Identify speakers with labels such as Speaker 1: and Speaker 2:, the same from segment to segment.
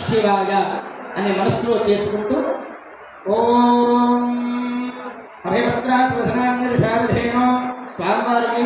Speaker 1: శివాయ అనే మనసులో చేసుకుంటూ ఓం అభివస్త్రాసుధనాన్యషావిధేనో స్వామివారికి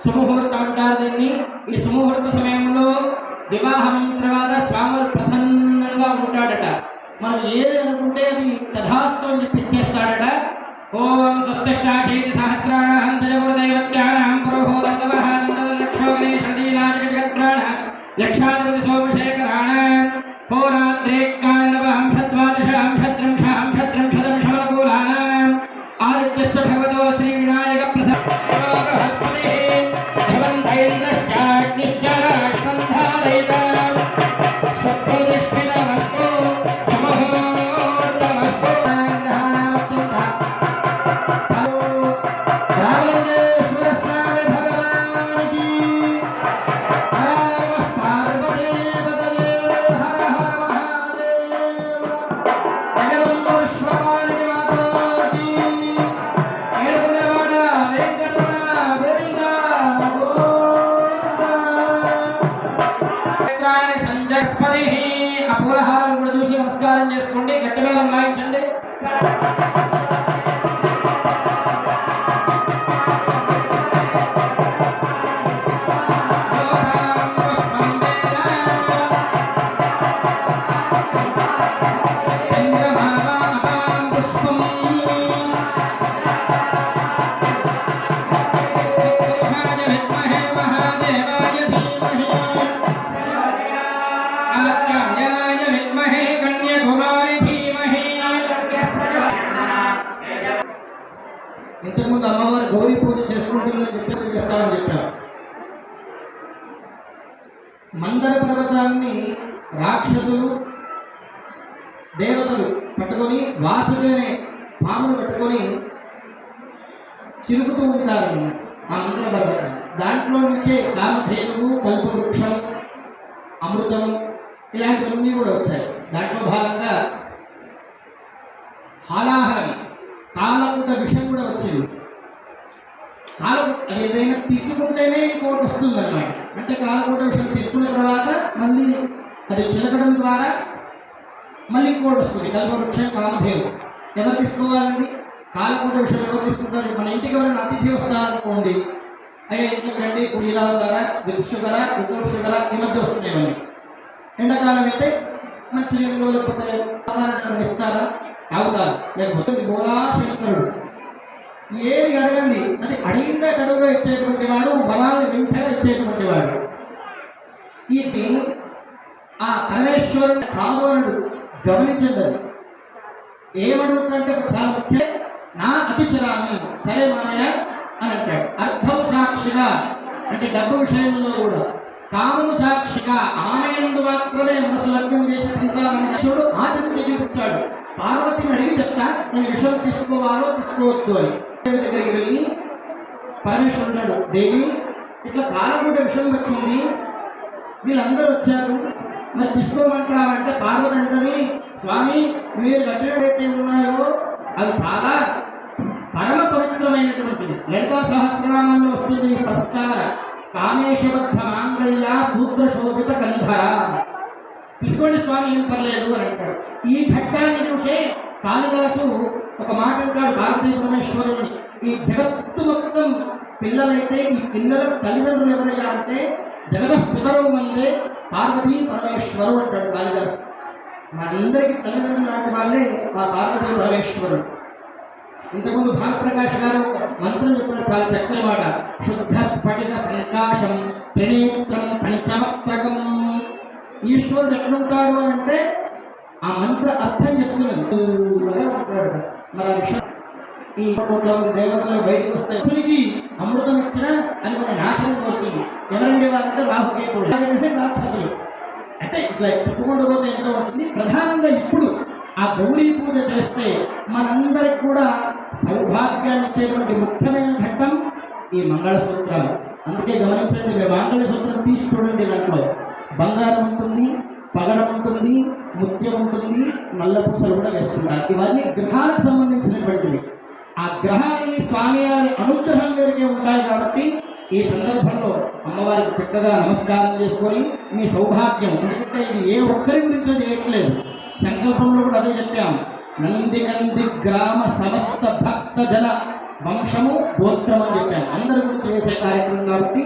Speaker 1: సుముహూర్తం అంటారు దీన్ని. ఈ సుముహూర్త సమయంలో వివాహమైన తర్వాత స్వామి ప్రసన్నంగా ఉంటాడట. మనం ఏది అనుకుంటే అది తథాస్తు అని చెప్పి ఇచ్చేస్తాడట. ఓం స్వస్తిష్టాధీతి సహస్రాణం తజగురుదైవత్యానాం పురోహోదత్తవహానందలక్షోగణేశదీనాజగద్గ్రాణ లక్షాధిపతి సోమశేఖరాణాం పౌరాత్రేకాన్నవాంశద్వాదశాంశత్రింశాంశత్రింశదంశమనుకూలానాం ఆదిత్యస్య భగవతో శ్రీ వినాయక ప్రసన్న పూలహారాలు కూడా చూసి నమస్కారం చేసుకోండి. గట్టి మీద వాయించండి. చంద్రమామ ఇంతకుముందు అమ్మవారు గౌరీ పూజ చేసుకుంటుందని చెప్పి చేస్తామని చెప్పారు. మందర పర్వతాన్ని రాక్షసులు దేవతలు పట్టుకొని వాసుకి అనే పామును పట్టుకొని చిరుకుతూ ఉంటారు ఆ మందర పర్వతాన్ని. దాంట్లో నుంచే కామధేనువు, కల్పవృక్షం, అమృతం ఇలాంటివన్నీ కూడా వచ్చాయి. దాంట్లో భాగంగా హాలాహలం, కాలకూట విషం కూడా వచ్చింది. అది ఏదైనా తీసుకుంటేనే ఇంకోటి వస్తుంది అన్నమాట. అంటే కాలకూట విషయం తీసుకున్న తర్వాత మళ్ళీ అది చిలకడం ద్వారా మళ్ళీ ఇంకోటి వస్తుంది. కల్పవృక్షం, కామధేను. ఎవరు తీసుకోవాలండి? కాలకూట విషయం ఎవరు తీసుకుంటారు? మన ఇంటికి ఎవరైనా అతిథి వస్తారనుకోండి, అయ్యా ఇంటికి రండి, ఇలా అవుతారా, విత్ షుగరా, వితౌట్ షుగరా, ఈ మధ్య వస్తున్నాయి మళ్ళీ. ఎండాకాలం అయితే మంచి నీళ్ళు లేకపోతే ఇస్తారా, తాగుతారు. లేకపోతే బోలా శంకరుడు ఏది అడగండి అది అడిగిందే తడుగా ఇచ్చేటువంటి వాడు, బలాన్ని వెంటనే ఇచ్చేటువంటి వాడు. ఇది ఆ పరమేశ్వరుడు కాదు అన్నాడు. గమనించండి, ఏమడుగుతుంటే చాలా ముఖ్యం. నా అతిచరాన్ని సరే మామయ్య అని అంటాడు. అర్థం సాక్షిగా అంటే డబ్బు విషయంలో కూడా, కామము సాక్షిగా ఆమెయందు మాత్రమే మనసు లగ్నం చేసి సంతానముడు ఆచరించి చూపించాడు. పార్వతిని అడిగి చెప్తా నేను విషయం తీసుకోవాలో తీసుకోవద్దు అని. దగ్గరికి వెళ్ళి పరమేశ్వరుడు, దేవి ఇట్లా కాలకూట విషయం వచ్చింది, వీళ్ళందరూ వచ్చారు, మరి తీసుకోమంటావంటే పార్వతి అంటది, స్వామి మీరు గట్టినట్టయితే ఉన్నాయో అవి చాలా పరమ పవిత్రమైనటువంటిది. లలితా సహస్రనామంలో వస్తుంది ఈ ప్రస్తార, కామేశబద్ధ మాంగళ్య సూత్ర శోభిత గంధర. తీసుకోండి స్వామి, ఏం పర్లేదు అని అంటాడు. ఈ ఘట్టాన్ని చూసే కాళిదాసు ఒక మాట అంటాడు పార్వతీ పరమేశ్వరుని, ఈ జగత్తు మొత్తం పిల్లలైతే ఈ పిల్లల తల్లిదండ్రులు ఎవరయ్యా అంటే జగత్ పితరవు మందే పార్వతీ పరమేశ్వరు అంటాడు కాళిదాసు. మనందరికీ తల్లిదండ్రులు లాంటి వాళ్ళే ఆ పార్వతీ పరమేశ్వరుడు. ఇంతకుముందు భానుప్రకాష్ గారు మంత్రం చెప్పిన చాలా చక్కని మాట, శుద్ధ స్ఫటిక సంకాశం త్రినేత్రం పంచమక్రకం. ఈశ్వరుడు ఎట్లుంటాడు అంటే ఆ మంత్ర అర్థం చెప్తున్నది. మరి ఆ విషయం ఈ దేవతలు బయటకు వస్తాయి. అమృతం ఇచ్చిన అది మన నాశనం కోరుతుంది. ఎవరండి వారంటే రాహుకేతుడు, రాక్షసులు. అంటే ఇట్లా చెప్పుకుంటూ పోతే ఎంతో ఉంటుంది. ప్రధానంగా ఇప్పుడు ఆ గౌరీ పూజ చేస్తే మనందరికి కూడా సౌభాగ్యాన్ని ఇచ్చేటువంటి ముఖ్యమైన ఘట్టం ఈ మంగళసూత్రాలు. అందుకే గమనించండి, మీరు మంగళసూత్రం తీసి చూడండి, దాంట్లో బంగారం ఉంటుంది, పగడం ఉంటుంది, ముత్యం ఉంటుంది, నల్ల పూసలు కూడా వేస్తుంటారు. ఇవన్నీ గ్రహాలకు సంబంధించినటువంటివి. ఆ గ్రహాన్ని స్వామివారి అనుగ్రహం మేరకే ఉంటాయి. కాబట్టి ఈ సందర్భంలో అమ్మవారికి చక్కగా నమస్కారం చేసుకొని మీ సౌభాగ్యం, ఎందుకంటే ఇది ఏ ఒక్కరి గురించో చేయట్లేదు, సంకల్పంలో కూడా అదే చెప్పాము. నంది గ్రామ సమస్త భక్త జన వంశము గోత్రం అని చెప్పాము. అందరి గురించి చేసే కార్యక్రమం కాబట్టి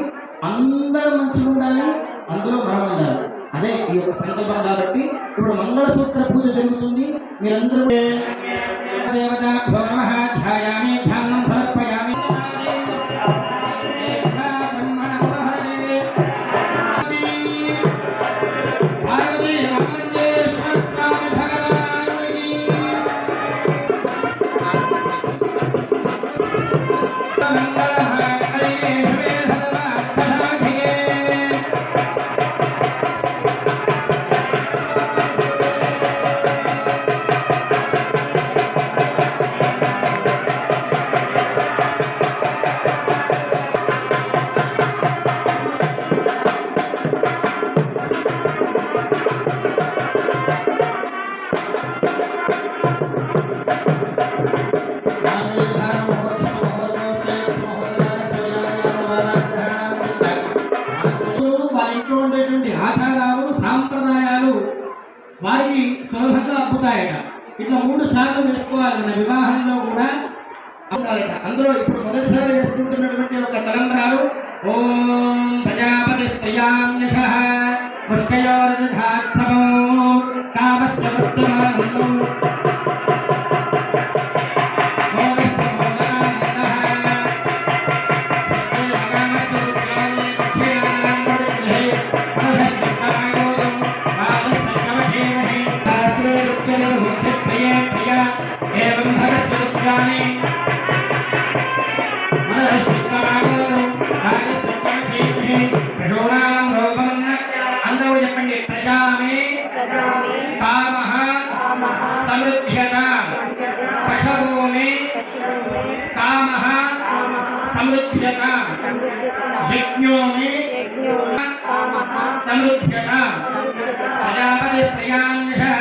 Speaker 1: అందరూ మంచిగా ఉండాలి, అందులో మనం ఉండాలి. అదే ఈ యొక్క సంకల్పం. కాబట్టి ఇప్పుడు మంగళసూత్ర పూజ జరుగుతుంది. మీరందరూ దేవతాభ్యో నమః ధ్యాయామి, ధ్యానం సమర్పయామి. ఆచారాలు సాంప్రదాయాలు వారికి సులభంగా అబ్బుతాయట. ఇట్లా 3 సార్లు వేసుకోవాలి. మన వివాహంలో కూడా అబ్బుతాయట. అందులో ఇప్పుడు మొదటిసారి వేసుకుంటున్నటువంటి ఒక తలంబరాలు, ఓం ప్రజాపతి శ్రియాన్యషః పుష్కయోరధాత్సమో కామస్వృత్తమానందం एवं भगस्वरूपाणि समृद्ध्यताम् पशवो मे कामः समृद्ध्यताम् यज्ञो मे समृद्ध्यताम् प्रजापतिस्त्रियान्यः